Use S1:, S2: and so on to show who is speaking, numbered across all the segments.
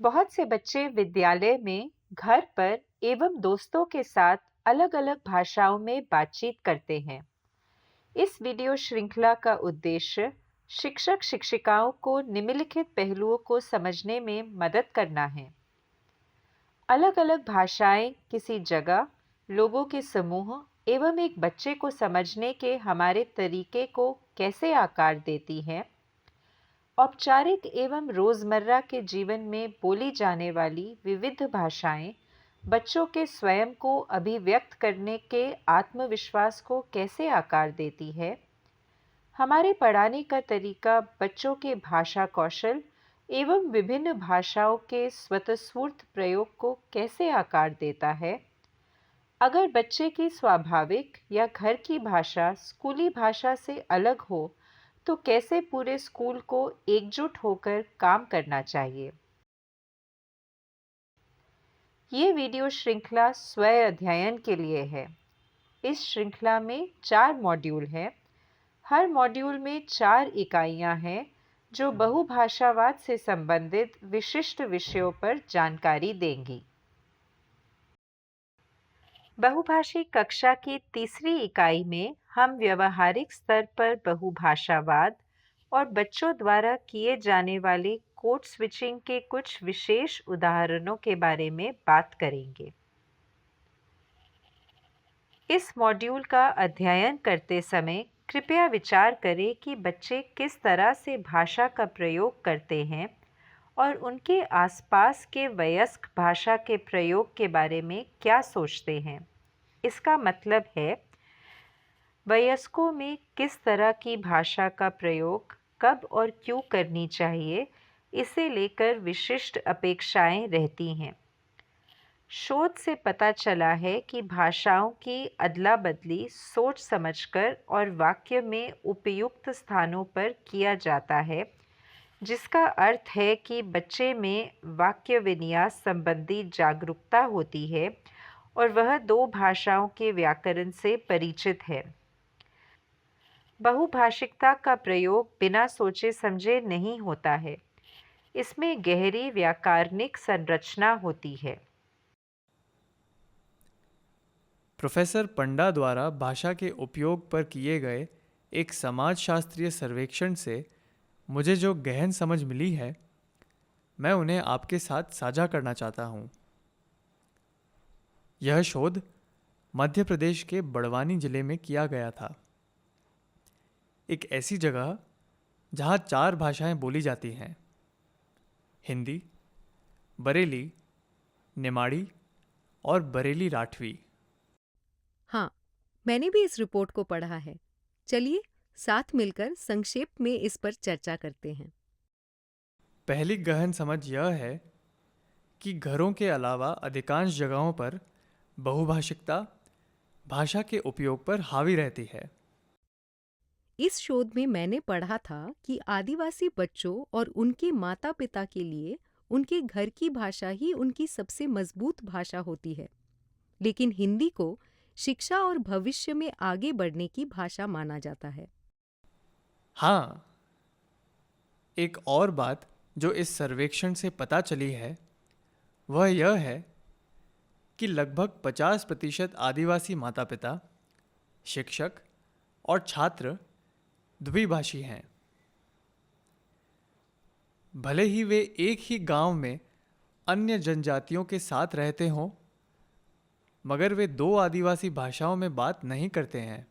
S1: बहुत से बच्चे विद्यालय में, घर पर एवं दोस्तों के साथ अलग-अलग भाषाओं में बातचीत करते हैं। इस वीडियो श्रृंखला का उद्देश्य शिक्षक शिक्षिकाओं को निम्नलिखित पहलुओं को समझने में मदद करना है। अलग-अलग भाषाएं किसी जगह, लोगों के समूह एवं एक बच्चे को समझने के हमारे तरीके को कैसे आकार देती हैं। औपचारिक एवं रोजमर्रा के जीवन में बोली जाने वाली विविध भाषाएं बच्चों के स्वयं को अभिव्यक्त करने के आत्मविश्वास को कैसे आकार देती है। हमारे पढ़ाने का तरीका बच्चों के भाषा कौशल एवं विभिन्न भाषाओं के स्वतःस्फूर्त प्रयोग को कैसे आकार देता है। अगर बच्चे की स्वाभाविक या घर की भाषा स्कूली भाषा से अलग हो, तो कैसे पूरे स्कूल को एकजुट होकर काम करना चाहिए। ये वीडियो श्रृंखला स्व अध्ययन के लिए है। इस श्रृंखला में 4 मॉड्यूल हैं। हर मॉड्यूल में 4 इकाइयां हैं जो बहुभाषावाद से संबंधित विशिष्ट विषयों पर जानकारी देंगी। बहुभाषी कक्षा की तीसरी इकाई में हम व्यवहारिक स्तर पर बहुभाषावाद और बच्चों द्वारा किए जाने वाले कोड स्विचिंग के कुछ विशेष उदाहरणों के बारे में बात करेंगे। इस मॉड्यूल का अध्ययन करते समय कृपया विचार करें कि बच्चे किस तरह से भाषा का प्रयोग करते हैं और उनके आसपास के वयस्क भाषा के प्रयोग के बारे में क्या सोचते हैं। इसका मतलब है, वयस्कों में किस तरह की भाषा का प्रयोग कब और क्यों करनी चाहिए, इसे लेकर विशिष्ट अपेक्षाएं रहती हैं। शोध से पता चला है कि भाषाओं की अदला-बदली सोच समझकर और वाक्य में उपयुक्त स्थानों पर किया जाता है, जिसका अर्थ है कि बच्चे में वाक्य विन्यास संबंधी जागरूकता होती है और वह 2 भाषाओं के व्याकरण से परिचित है। बहुभाषिकता का प्रयोग बिना सोचे समझे नहीं होता है। इसमें गहरी व्याकरणिक संरचना होती है।
S2: प्रोफेसर पंडा द्वारा भाषा के उपयोग पर किए गए एक समाजशास्त्रीय सर्वेक्षण से मुझे जो गहन समझ मिली है, मैं उन्हें आपके साथ साझा करना चाहता हूँ। यह शोध मध्य प्रदेश के बड़वानी जिले में किया गया था, एक ऐसी जगह जहाँ 4 भाषाएं बोली जाती हैं: हिंदी, बरेली, निमाड़ी और बरेली राठवी।
S3: हाँ, मैंने भी इस रिपोर्ट को पढ़ा है। चलिए साथ मिलकर संक्षेप में इस पर चर्चा करते हैं।
S2: पहली गहन समझ यह है कि घरों के अलावा अधिकांश जगहों पर बहुभाषिकता भाषा के उपयोग पर हावी रहती है।
S3: इस शोध में मैंने पढ़ा था कि आदिवासी बच्चों और उनके माता-पिता के लिए उनके घर की भाषा ही उनकी सबसे मजबूत भाषा होती है, लेकिन हिंदी को शिक्षा और भविष्य में आगे बढ़ने की भाषा माना जाता है।
S2: हाँ, एक और बात जो इस सर्वेक्षण से पता चली है, वह यह है कि लगभग 50% आदिवासी माता-पिता, शिक्षक और छात्र द्विभाषी हैं। भले ही वे एक ही गांव में अन्य जनजातियों के साथ रहते हों, मगर वे 2 आदिवासी भाषाओं में बात नहीं करते हैं।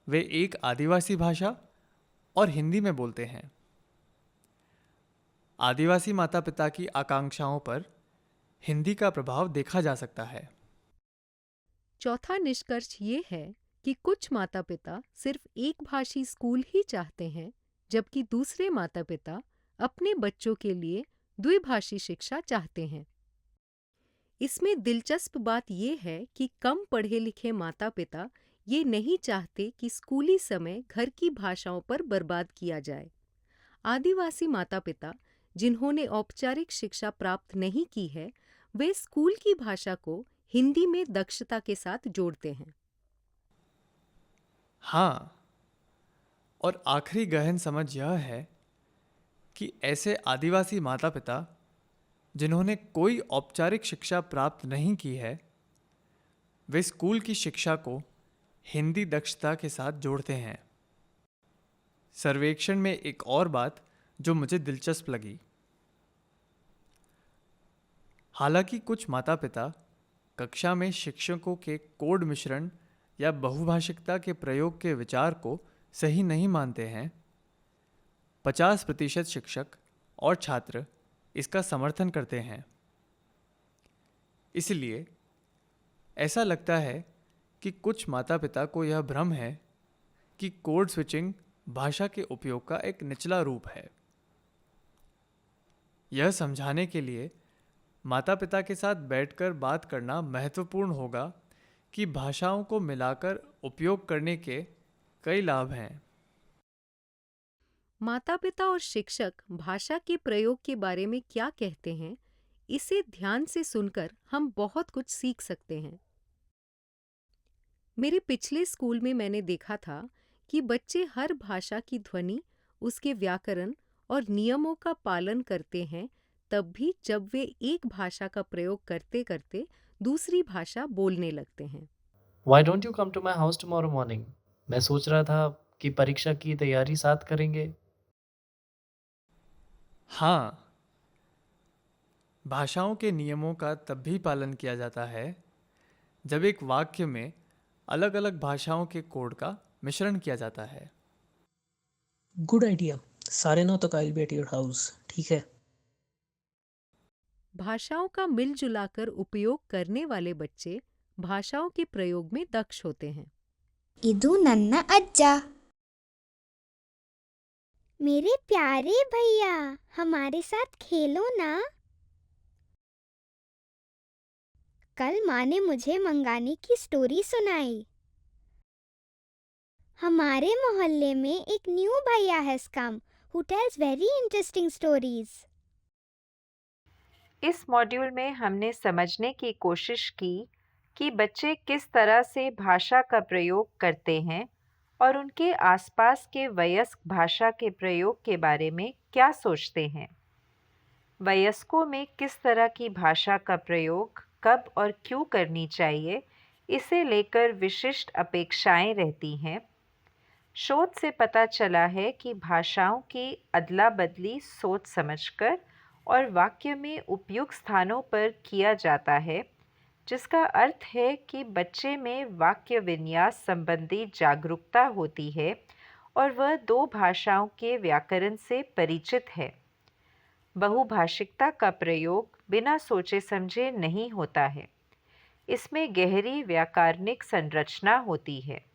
S2: वे एक आदिवासी भाषा और हिंदी में बोलते हैं। आदिवासी माता-पिता की आकांक्षाओं पर हिंदी का प्रभाव देखा जा सकता है।
S3: चौथा निष्कर्ष ये है कि कुछ माता-पिता सिर्फ एक भाषी स्कूल ही चाहते हैं, जबकि दूसरे माता-पिता अपने बच्चों के लिए द्विभाषी शिक्षा चाहते हैं। इसमें दिलचस्प बात ये है कि कम पढ़े लिखे माता-पिता ये नहीं चाहते कि स्कूली समय घर की भाषाओं पर बर्बाद किया जाए। आदिवासी माता-पिता जिन्होंने औपचारिक शिक्षा प्राप्त नहीं की है, वे स्कूल की भाषा को हिंदी में दक्षता के साथ जोड़ते हैं।
S2: हाँ, और आखिरी गहन समझ यह है कि ऐसे आदिवासी माता पिता जिन्होंने कोई औपचारिक शिक्षा प्राप्त नहीं की है, वे स्कूल की शिक्षा को हिंदी दक्षता के साथ जोड़ते हैं। सर्वेक्षण में एक और बात जो मुझे दिलचस्प लगी, हालांकि कुछ माता पिता कक्षा में शिक्षकों के कोड मिश्रण या बहुभाषिकता के प्रयोग के विचार को सही नहीं मानते हैं, 50% शिक्षक और छात्र इसका समर्थन करते हैं। इसलिए ऐसा लगता है कि कुछ माता पिता को यह भ्रम है कि कोड स्विचिंग भाषा के उपयोग का एक निचला रूप है। यह समझाने के लिए माता पिता के साथ बैठकर बात करना महत्वपूर्ण होगा कि भाषाओं को मिलाकर उपयोग करने के कई लाभ हैं।
S3: माता पिता और शिक्षक भाषा के प्रयोग के बारे में क्या कहते हैं, इसे ध्यान से सुनकर हम बहुत कुछ सीख सकते हैं। मेरे पिछले स्कूल में मैंने देखा था कि बच्चे हर भाषा की ध्वनि, उसके व्याकरण और नियमों का पालन करते हैं, तब भी जब वे एक भाषा का प्रयोग करते करते दूसरी भाषा बोलने लगते हैं।
S4: Why don't you come to my house tomorrow morning? मैं सोच रहा था कि परीक्षा की तैयारी साथ करेंगे।
S2: हाँ, भाषाओं के नियमों का तब भी पालन किया जाता है जब एक वाक्य में अलग अलग भाषाओं के कोड का मिश्रण किया जाता है।
S5: Good idea. साढ़े 9 तक I will be at your house. ठीक है।
S3: भाषाओं का मिलजुलाकर उपयोग करने वाले बच्चे भाषाओं के प्रयोग में दक्ष होते हैं।
S6: ಇದು ನನ್ನ ಅಜ್ಜ। मेरे प्यारे भैया, हमारे साथ खेलो ना। कल माँ ने मुझे मंगाने की स्टोरी सुनाई। हमारे मोहल्ले में एक न्यू भैया has come who tells very interesting stories.
S1: इस मॉड्यूल में हमने समझने की कोशिश की कि बच्चे किस तरह से भाषा का प्रयोग करते हैं और उनके आसपास के वयस्क भाषा के प्रयोग के बारे में क्या सोचते हैं। वयस्कों में किस तरह की भाषा का प्रयोग कब और क्यों करनी चाहिए, इसे लेकर विशिष्ट अपेक्षाएं रहती हैं। शोध से पता चला है कि भाषाओं की अदला बदली सोच समझकर और वाक्य में उपयुक्त स्थानों पर किया जाता है, जिसका अर्थ है कि बच्चे में वाक्य विन्यास संबंधी जागरूकता होती है और वह दो भाषाओं के व्याकरण से परिचित है। बहुभाषिकता का प्रयोग बिना सोचे समझे नहीं होता है। इसमें गहरी व्याकरणिक संरचना होती है।